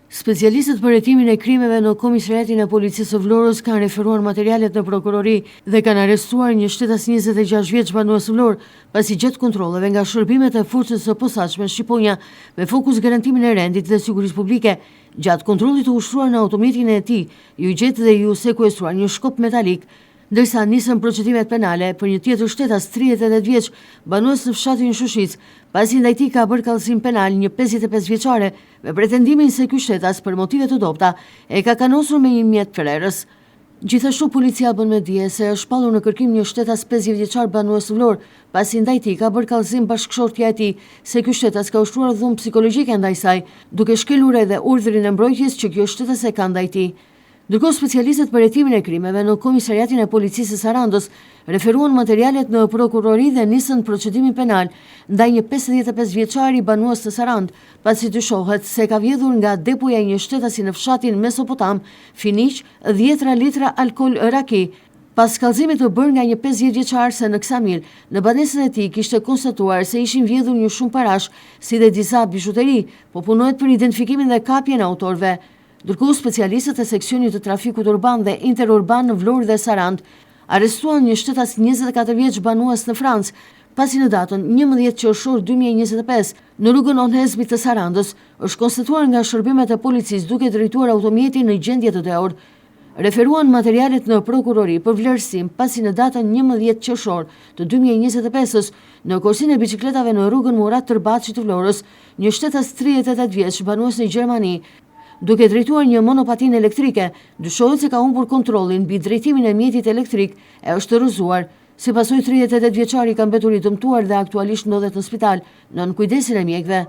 Specialistët për hetimin e krimeve në Komisariatin e Policisë së Vlorës kanë referuar materialet në prokurori dhe kanë arrestuar një shtetas 26 vjeç banues Vlorë, pasi gjatë kontrolleve nga shërbimet e forcës së posaçme Shqiponja me fokus garantimin e rendit dhe sigurisë publike. Gjatë kontrollit të ushtruar në automatin e tij, ju gjetë dhe ju sekuestruar një shkop metalik, ndërsa nisën procedimet penale për një tjetër shtetas 38 vjeç banues në fshatin Shushic, pasi ndaj tij ka bërë kallëzim penal një 55 vjeçare me pretendimin se ky shtetas për motive të dobta e ka kanosur me një mjet frerës. Gjithashtu policia bën me dije se është shpallur në kërkim një shtetas 50 vjeçar banues Vlorë, pasi ndaj tij ka bërë kallëzim bashkëshortja e tij se ky shtetas ka ushtruar dhunë psikologjike ndaj saj, duke shkelur edhe urdhrin e mbrojtjes që kjo shtetas e ka ndaj tij. Ndërkohë specialistët për hetimin e krimeve në Komisariatin e Policisë së Sarandës referuan materialet në prokurori dhe nisën procedimin penal ndaj një 55 vjeçari banues të Sarandë, pasi dyshohet se ka vjedhur nga depuja e një shtetasi në fshatin Mesopotam, Finiq, 10 litra alkool raki. Pas kallëzimit të bërë nga një 50 vjeçar se në Ksamil, në banesën e tij kishte konstatuar se ishin vjedhur një shumë parash, si dhe disa bijuteri, po punohet për identifikimin dhe kapjen e autorëve. Ndërkohë specialistët e seksionit të trafikut urban dhe interurban në Vlorë dhe Sarandë arrestuan një shtetas 24 vjeç banues në Francë, pasi në datën 11 qershor 2025 në rrugën Onhezmi të Sarandës është konstatuar nga shërbimet e policisë duke drejtuar automjetin në gjendje të dehur. Referuan materialet në prokurori për vlerësim, pasi në datën 11 qershor të 2025 në korsin e bicikletave në rrugën Murat Tërbaçi të Vlorës, një shtetas 38 vjeç banues në Gjermani, duke drejtuar një monopatin elektrike, dyshohet se ka humbur kontrollin mbi drejtimin e mjetit elektrik e është rrëzuar. Si pasojë 38 vjeçari ka mbetur i dëmtuar dhe aktualisht ndodhet në spital nën kujdesin e mjekëve.